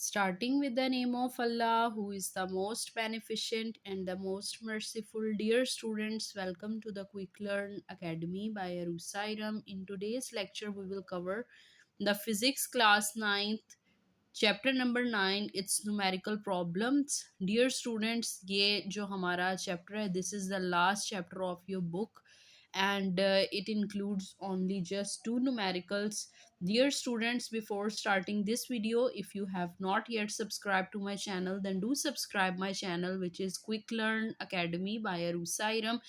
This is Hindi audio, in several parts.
Starting with the name of Allah, who is the most beneficent and the most merciful. Dear students, welcome to the Quick Learn Academy by Arusairam. In today's lecture, we will cover the physics class 9th chapter number 9 it's numerical problems. Dear students, ये जो हमारा चैप्टर है, this is the last chapter of your book and it includes only just two numericals. Dear students, before starting this video, if you have not yet subscribed to my channel, then do subscribe my channel, which is Quick Learn Academy by Arusairam,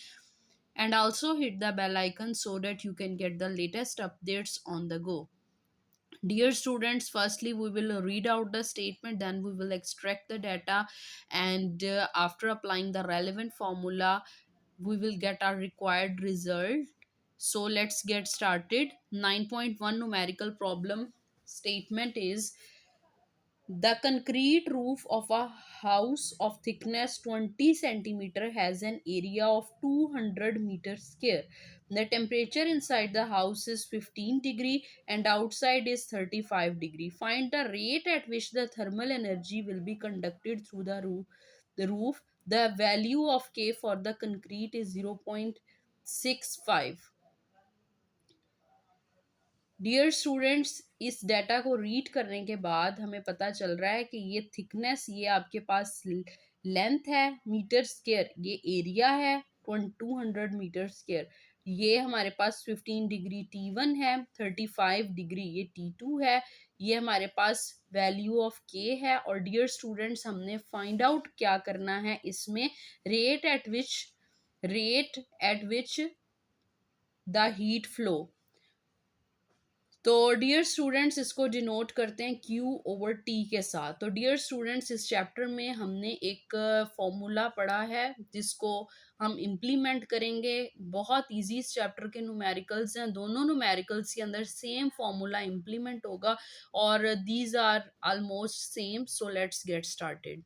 and also hit the bell icon so that you can get the latest updates on the go. Dear students, firstly we will read out the statement, then we will extract the data, and after applying the relevant formula, we will get our required result. So let's get started. 9.1 numerical problem statement is: the concrete roof of a house of thickness 20 centimeter has an area of 200 meters square. The temperature inside the house is 15 degree and outside is 35 degree. Find the rate at which the thermal energy will be conducted through the roof. The value of K for the concrete is 0.65. Dear students, इस डाटा को रीड करने के बाद हमें पता चल रहा है कि ये थिकनेस, ये आपके पास लेंथ है मीटर स्क्वायर, ये एरिया है 200 मीटर स्क्वायर, ये हमारे पास 15 डिग्री T1 है, 35 डिग्री ये T2 है, ये हमारे पास वैल्यू ऑफ K है. और डियर स्टूडेंट्स, हमने फाइंड आउट क्या करना है इसमें, rate at which the heat flow. तो डियर स्टूडेंट्स, इसको डिनोट करते हैं Q ओवर T के साथ. तो डियर स्टूडेंट्स, इस चैप्टर में हमने एक फॉर्मूला पढ़ा है जिसको हम इम्प्लीमेंट करेंगे. बहुत इजी इस चैप्टर के न्यूमेरिकल्स हैं, दोनों न्यूमेरिकल्स के अंदर सेम फॉर्मूला इम्प्लीमेंट होगा और these are almost same. So let's get started.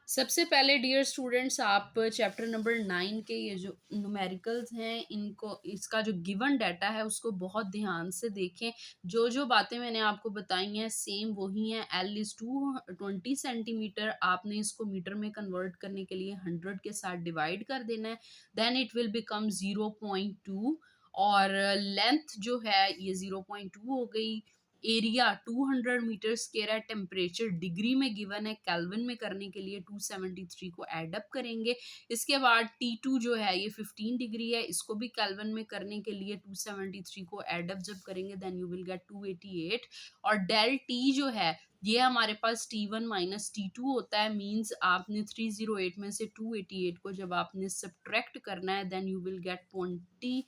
सबसे पहले डियर स्टूडेंट्स, आप चैप्टर नंबर 9 के ये जो न्यूमेरिकल्स हैं, इनको, इसका जो गिवन डाटा है उसको बहुत ध्यान से देखें. जो जो बातें मैंने आपको बताई हैं सेम वही हैं. L इज़ 20 सेंटीमीटर, आपने इसको मीटर में कन्वर्ट करने के लिए 100 के साथ डिवाइड कर देना है, देन इट विल बिकम 0.2. और लेंथ जो है ये 0.2 हो गई. एरिया 200 मीटर स्क्वायर है. टेम्परेचर डिग्री में गिवन है, केल्विन में करने के लिए 273 को ऐड अप करेंगे. इसके बाद T2 जो है ये 15 डिग्री है, इसको भी केल्विन में करने के लिए 273 को ऐड अप जब करेंगे देन यू विल गेट 288. और डेल T जो है ये हमारे पास T1 माइनस T2 होता है. मींस आपने 308 में से 288 को जब आपने सब्ट्रैक्ट करना है then you will get 20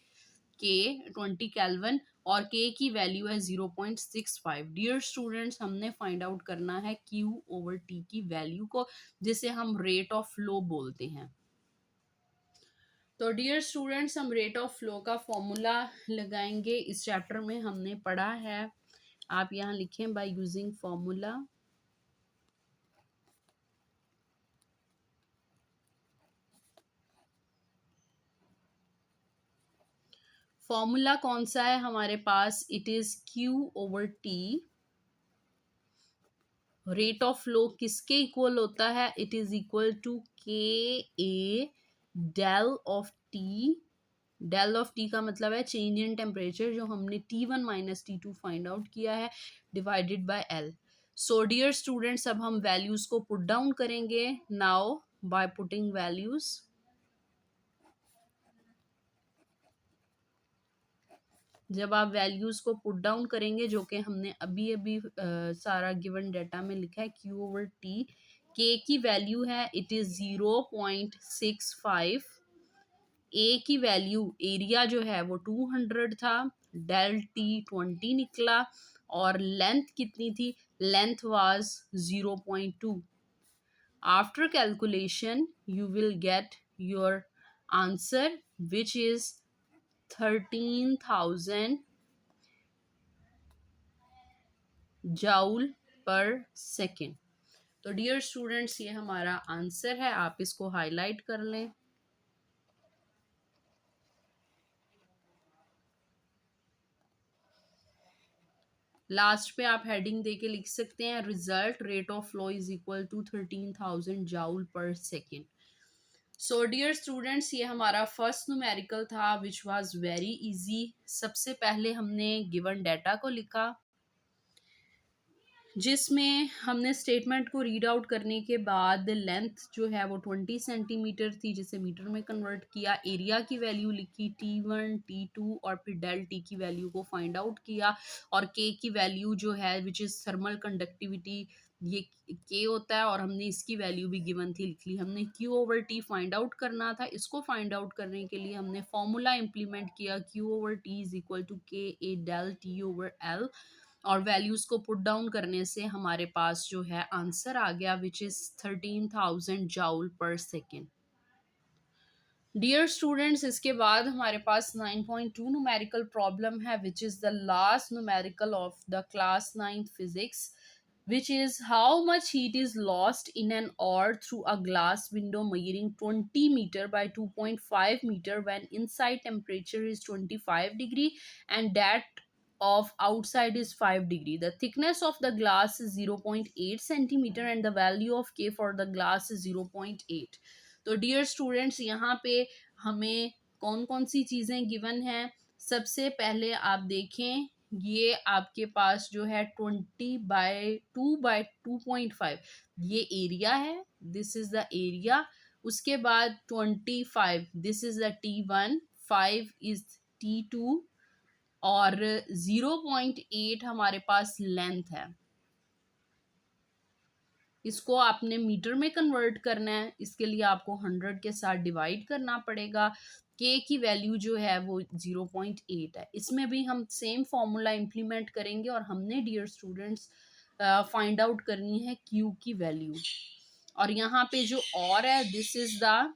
kelvin और K की वैल्यू है 0.65. डियर स्टूडेंट्स, हमने फाइंड आउट करना है Q ओवर T की वैल्यू को, जिसे हम रेट ऑफ फ्लो बोलते हैं. तो डियर स्टूडेंट्स, हम रेट ऑफ फ्लो का फॉर्मूला लगाएंगे. इस चैप्टर में हमने पढ़ा है, आप यहाँ लिखें बाय यूजिंग फॉर्मूला. फॉर्मूला कौन सा है हमारे पास, it is Q over T. Rate of flow किसके इक्वल होता है, it is equal to KA del of T. Del of T का मतलब है चेंज इन टेम्परेचर, जो हमने T1 minus T2 find out किया है, divided by L. So dear students, अब हम वैल्यूज को पुट डाउन करेंगे. नाउ बाय पुटिंग वैल्यूज, जब आप वैल्यूज को पुट डाउन करेंगे, जो कि हमने अभी अभी सारा गिवन डाटा में लिखा है, Q ओवर T. K की वैल्यू है इट इज 0.65. A की वैल्यू, एरिया जो है वो 200 था, डेल T 20 निकला, और लेंथ कितनी थी, length was 0.2. After calculation you will get your answer which is 13,000 joule पर सेकेंड. तो डियर स्टूडेंट्स, ये हमारा आंसर है, आप इसको हाईलाइट कर लें. लास्ट पे आप हेडिंग दे के लिख सकते हैं, result rate of flow is equal to 13,000 joule per second. So dear students, ये हमारा फर्स्ट न्यूमेरिकल था विच वाज वेरी इजी। सबसे पहले हमने गिवन डाटा को लिखा, जिसमें हमने स्टेटमेंट को रीड आउट करने के बाद लेंथ जो है वो 20 सेंटीमीटर थी, जिसे मीटर में कन्वर्ट किया। एरिया की वैल्यू लिखी T1 T2 और फिर डेल टी की वैल्यू को फाइंड आउट किया। और के की वैल्यू जो है विच इज़ थर्मल कंडक्टिविटी, ये के होता है और हमने इसकी वैल्यू भी गिवन थी लिख ली। हमने Q over T find out करना था। इसको फाइंड आउट करने के लिए हमने फॉर्मूला इंप्लीमेंट किया, Q over T is equal to K A del T over L. और वैल्यूज को पुट डाउन करने से हमारे पास जो है आंसर आ गया which is 13,000 joule per second. Dear students, इसके बाद हमारे पास 9.2 न्यूमेरिकल प्रॉब्लम है which is the last numerical of the class 9th physics, which is how much heat is lost in an ore through a glass window measuring 20 meter by 2.5 meter when inside temperature is 25 degree and that of outside is 5 degree. The thickness of the glass is 0.8 centimeter and the value of K for the glass is 0.8. तो डियर स्टूडेंट्स, यहाँ पे हमें कौन कौन सी चीज़ें गिवन हैं। सबसे पहले आप देखें, ये आपके पास जो है 20/2/2.5 ये एरिया है, दिस इज द एरिया। उसके बाद 25 this is the T1, 5 is T2 और 0.8 हमारे पास लेंथ है। इसको आपने मीटर में कन्वर्ट करना है, इसके लिए आपको 100 के साथ डिवाइड करना पड़ेगा। के की वैल्यू जो है वो 0.8 है। इसमें भी हम सेम फॉर्मूला इम्प्लीमेंट करेंगे और हमने डियर स्टूडेंट्स फाइंड आउट करनी है क्यू की वैल्यू। और यहाँ पे जो और है दिस इज द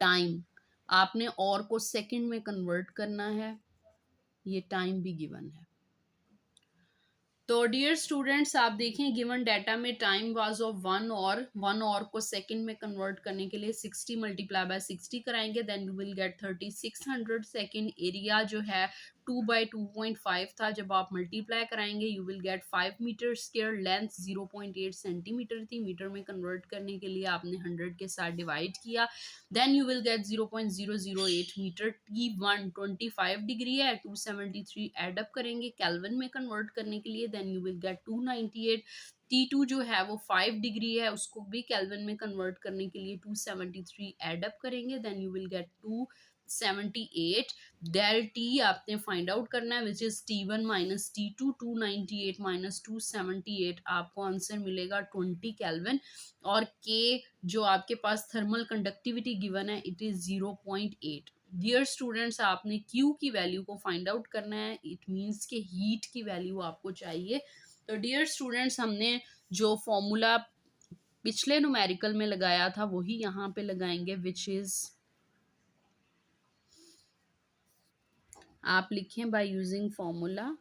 टाइम, आपने और को सेकंड में कन्वर्ट करना है, ये टाइम भी गिवन है। तो डियर स्टूडेंट्स, आप देखें गिवन डाटा में टाइम वाज ऑफ 1 और को सेकंड में कन्वर्ट करने के लिए 60 मल्टीप्लाई बाय 60 कराएंगे, then you will get 3600 second. Area जो है 2/2.5 था, जब आप मल्टीप्लाई कराएंगे you will get 5 metre square. Length 0.8 centimetre थी, मीटर में कन्वर्ट करने के लिए आपने 100 के साथ डिवाइड किया, then you will get 0.008 metre. T1 25 degree है, 273 एडअप करेंगे केल्विन में कन्वर्ट करने के लिए, then you will gate 298। T2 जो है वो 5 डिग्री है, उसको भी केल्विन में कन्वर्ट करने के लिए 273 एडअप करेंगे, then you will get 278। Del T आपने फाइंड आउट करना है which is T1 minus T2, 298 minus 278 आपको आंसर मिलेगा 20 केल्विन। और के जो आपके पास थर्मल कंडक्टिविटी गिवन है इट इज 0.8। डियर स्टूडेंट्स, आपने Q की वैल्यू को फाइंड आउट करना है, इट मीन्स के हीट की वैल्यू आपको चाहिए। तो डियर स्टूडेंट्स, हमने जो फॉर्मूला पिछले न्यूमेरिकल में लगाया था वही यहाँ पे लगाएंगे विच इज, आप लिखें बाय यूजिंग फॉर्मूला।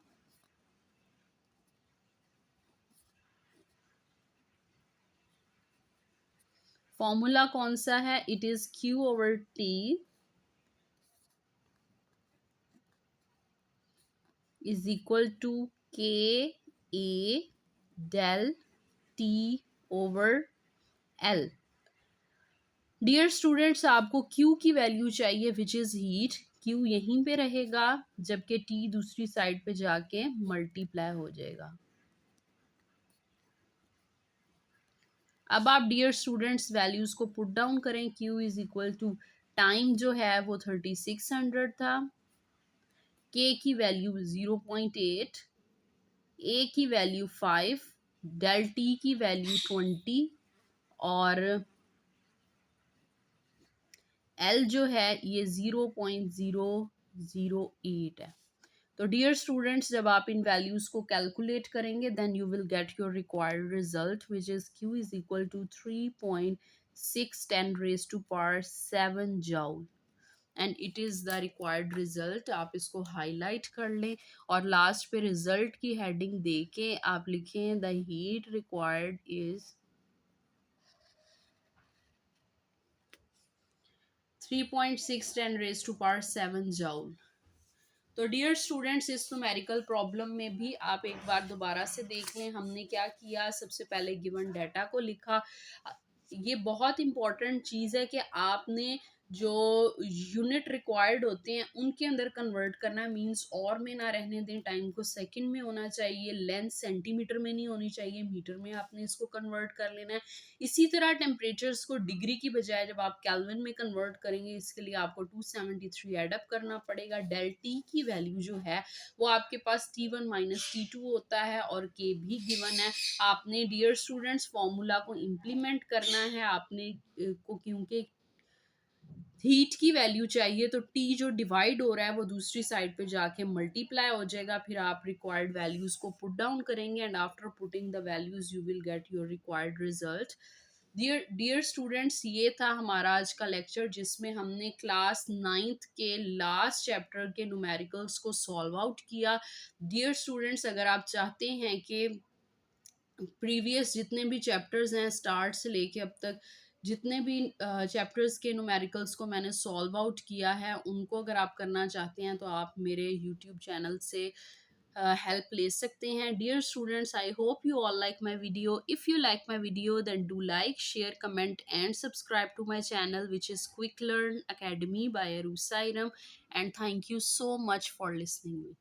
फॉर्मूला कौन सा है, it is Q over T is equal to K A del T over L. Dear students, आपको Q की वैल्यू चाहिए विच इज हीट। Q यहीं पे रहेगा जबकि T दूसरी साइड पे जाके मल्टीप्लाई हो जाएगा। अब आप डियर स्टूडेंट्स वैल्यूज को पुट डाउन करें। Q is equal to time जो है वो 3600 था, K की वैल्यू 0.8, A की वैल्यू 5, डेल T की वैल्यू 20 और L जो है ये 0.008 है। तो डियर स्टूडेंट्स, जब आप इन वैल्यूज को कैलकुलेट करेंगे then you will get your required result which is Q is equal to 3.610 raise to power 7 joule and it is the required result. आप इसको हाईलाइट कर लें और लास्ट पे रिजल्ट की हेडिंग दे के आप लिखें the heat required is 3.610 raise to power 7 joule. तो डियर स्टूडेंट्स, इस न्यूमेरिकल प्रॉब्लम में भी आप एक बार दोबारा से देख लें हमने क्या किया। सबसे पहले गिवन डाटा को लिखा। ये बहुत इंपॉर्टेंट चीज़ है कि आपने जो यूनिट रिक्वायर्ड होते हैं उनके अंदर कन्वर्ट करना, मींस और में ना रहने दें, टाइम को सेकंड में होना चाहिए, लेंथ सेंटीमीटर में नहीं होनी चाहिए, मीटर में आपने इसको कन्वर्ट कर लेना है। इसी तरह टेम्परेचर्स को डिग्री की बजाय जब आप केल्विन में कन्वर्ट करेंगे, इसके लिए आपको 273 एडअप करना पड़ेगा। डेल टी की वैल्यू जो है वो आपके पास T1 माइनस T2 होता है और के भी गिवन है। आपने डियर स्टूडेंट्स फॉर्मूला को इम्प्लीमेंट करना है। आपने को क्योंकि हीट की वैल्यू चाहिए तो टी जो डिवाइड हो रहा है वो दूसरी साइड पे जाके मल्टीप्लाई हो जाएगा। फिर आप रिक्वायर्ड वैल्यूज को पुट डाउन करेंगे and after putting the values you will get your required result. Dear students, ये था हमारा आज का लेक्चर जिसमें हमने क्लास नाइन्थ के लास्ट चैप्टर के न्यूमेरिकल्स को सॉल्व आउट किया। डियर स्टूडेंट्स, अगर आप चाहते हैं कि प्रीवियस जितने भी चैप्टर्स हैं स्टार्ट से लेके अब तक जितने भी चैप्टर्स के न्यूमेरिकल्स को मैंने सॉल्व आउट किया है उनको अगर आप करना चाहते हैं तो आप मेरे यूट्यूब चैनल से हेल्प ले सकते हैं। Dear students, I hope you all like my video. If you like my video then do like, share, comment and subscribe to my channel which is quick learn academy by Aru Sairam, and thank you so much for listening me.